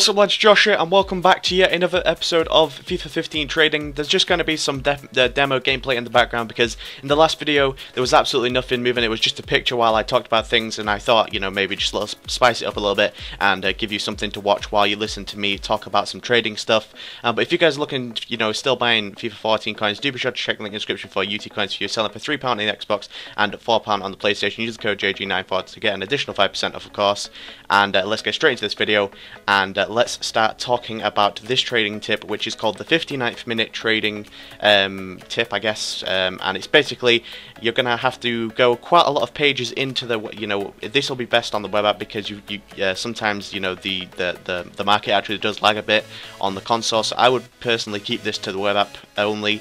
What's up lads, Josh here, and welcome back to yet another episode of FIFA 15 Trading. There's just going to be some demo gameplay in the background because in the last video there was absolutely nothing moving. It was just a picture while I talked about things, and I thought, you know, maybe just spice it up a little bit and give you something to watch while you listen to me talk about some trading stuff. But if you guys are looking, you know, still buying FIFA 14 coins, do be sure to check the link in the description for UT coins for you, selling for £3 on the Xbox and £4 on the PlayStation. Use the code JG94 to get an additional 5% off, of course. And let's get straight into this video, and let's start talking about this trading tip, which is called the 59th minute trading tip, I guess. And it's basically, you're gonna have to go quite a lot of pages into the, you know, this will be best on the web app because you sometimes, you know, the market actually does lag a bit on the console. So I would personally keep this to the web app only,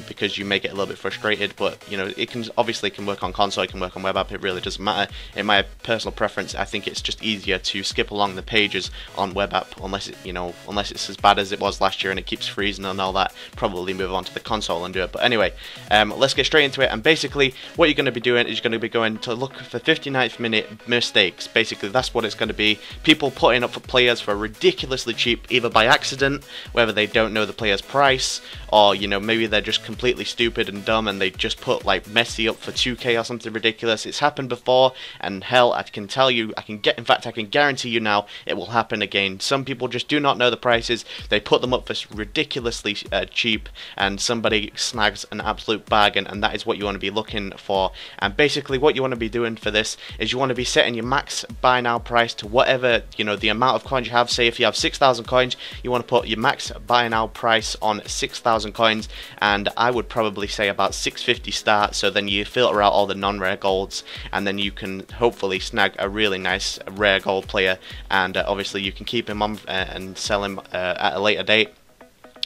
because you may get a little bit frustrated. But you know, it can obviously work on console, it can work on web app. It really doesn't matter. In my personal preference, I think it's just easier to skip along the pages on web app, unless it, you know, unless it's as bad as it was last year and it keeps freezing and all that. Probably move on to the console and do it. But anyway, let's get straight into it. And basically, what you're going to be doing is you're going to be going to look for 59th minute mistakes. Basically, that's what it's going to be. People putting up for players for ridiculously cheap, either by accident, whether they don't know the player's price, or you know, maybe they're just completely stupid and dumb and they just put like Messi up for 2k or something ridiculous. It's happened before, and hell, I can tell you, in fact, I can guarantee you now, it will happen again. Some people just do not know the prices. They put them up for ridiculously cheap, and somebody snags an absolute bargain, and that is what you want to be looking for. And basically, what you want to be doing for this is you want to be setting your max buy now price to whatever, you know, the amount of coins you have. Say if you have 6,000 coins, you want to put your max buy now price on 6,000 coins, and I would probably say about 650 start. So then you filter out all the non-rare golds, and then you can hopefully snag a really nice rare gold player, and obviously you can keep him on and sell him at a later date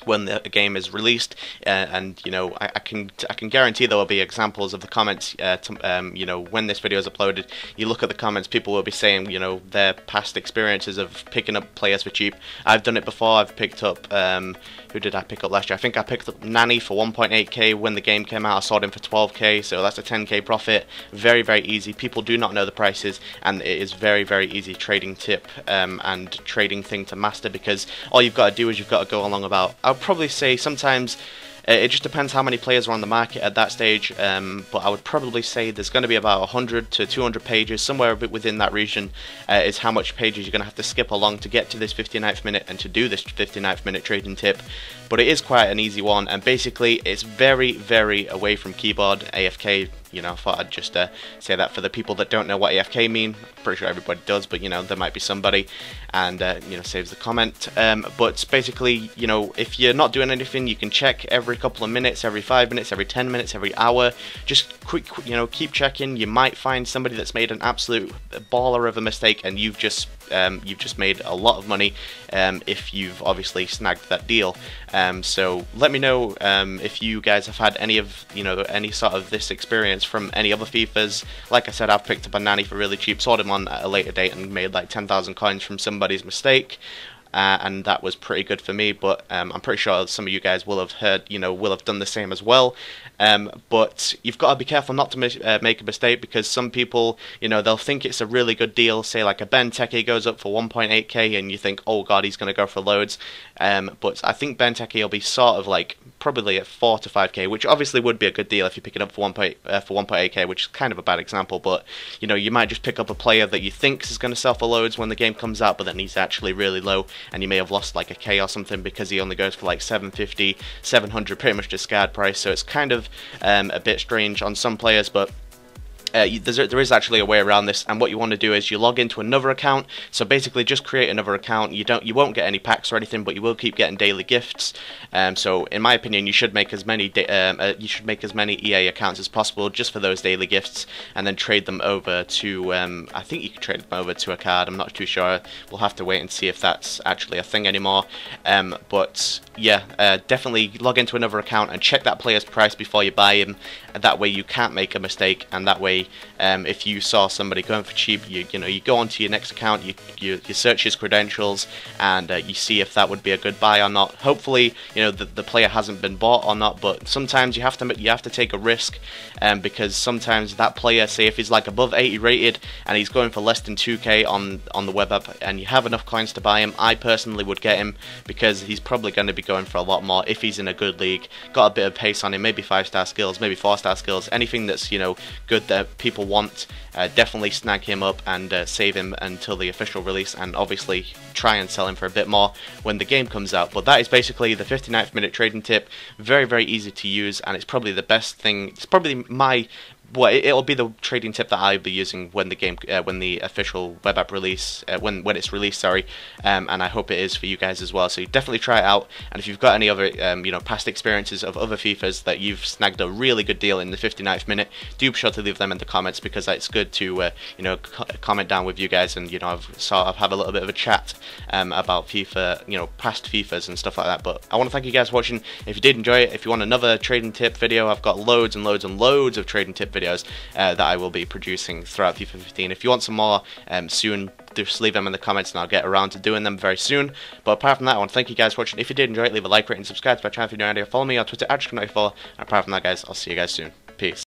when the game is released. And you know, I can guarantee there will be examples of the comments. You know, when this video is uploaded, you look at the comments, people will be saying, you know, their past experiences of picking up players for cheap. I've done it before. I've picked up who did I pick up last year? I think I picked up Nani for 1.8k when the game came out. I sold him for 12k, so that's a 10k profit. Very, very easy. People do not know the prices, and it is very, very easy trading tip and trading thing to master, because all you've got to do is you've got to go along about, I'll probably say sometimes it just depends how many players are on the market at that stage, but I would probably say there's going to be about 100 to 200 pages, somewhere a bit within that region, is how much pages you're going to have to skip along to get to this 59th minute and to do this 59th minute trading tip. But it is quite an easy one, and basically it's very, very away from keyboard, AFK. You know, I thought I'd just say that for the people that don't know what AFK mean. Pretty sure everybody does, but you know, there might be somebody, and you know, saves the comment. But basically, you know, if you're not doing anything, you can check every couple of minutes, every 5 minutes, every 10 minutes, every hour. Just quick, you know, keep checking. You might find somebody that's made an absolute baller of a mistake, and you've just made a lot of money if you've obviously snagged that deal. So let me know if you guys have had any of, you know, any sort of this experience from any other FIFAs. Like I said, I've picked up a Nani for really cheap, sold him on at a later date, and made like 10,000 coins from somebody's mistake. And that was pretty good for me, but I'm pretty sure some of you guys will have heard, you know, will have done the same as well. But you've got to be careful not to make a mistake, because some people, you know, they'll think it's a really good deal. Say like a Benteke goes up for 1.8k, and you think, oh god, he's going to go for loads. But I think Benteke will be sort of like probably at 4 to 5k, which obviously would be a good deal if you pick it up for 1.8k, which is kind of a bad example. But you know, you might just pick up a player that you think is going to sell for loads when the game comes out, but then he's actually really low, and you may have lost like a K or something because he only goes for like 750, 700, pretty much discard price. So it's kind of a bit strange on some players, but there is actually a way around this. And what you want to do is you log into another account. So basically, just create another account. You won't get any packs or anything, but you will keep getting daily gifts. So in my opinion, you should make as many EA accounts as possible just for those daily gifts, and then trade them over to I think you can trade them over to a card. I'm not too sure. We'll have to wait and see if that's actually a thing anymore. But yeah, definitely log into another account and check that player's price before you buy him. And that way you can't make a mistake, and that way say if you saw somebody going for cheap, you go onto your next account, you search his credentials, and you see if that would be a good buy or not. Hopefully, the player hasn't been bought or not, but sometimes you have to take a risk, because sometimes that player, say if he's like above 80 rated and he's going for less than 2k on the web app, and you have enough coins to buy him, I personally would get him, because he's probably going to be going for a lot more if he's in a good league, got a bit of pace on him, maybe 5-star skills, maybe 4-star skills, anything that's good that people want. Definitely snag him up and save him until the official release, and obviously try and sell him for a bit more when the game comes out. But that is basically the 59th minute trading tip. Very easy to use, and it's probably the best thing. It's probably it'll be the trading tip that I'll be using when the official web app release, when it's released, sorry, and I hope it is for you guys as well. So you definitely try it out, and if you've got any other past experiences of other FIFAs that you've snagged a really good deal in the 59th minute, do be sure to leave them in the comments, because it's good to comment down with you guys, and have a little bit of a chat about FIFA, past FIFAs and stuff like that. But I want to thank you guys for watching. If you did enjoy it, if you want another trading tip video, I've got loads and loads of trading tip videos that I will be producing throughout FIFA 15. If you want some more soon, just leave them in the comments and I'll get around to doing them very soon. But apart from that, I want to thank you guys for watching. If you did enjoy it, leave a like, rate, and subscribe to my channel if you're new idea. Follow me on Twitter at @94. And apart from that, guys, I'll see you guys soon. Peace.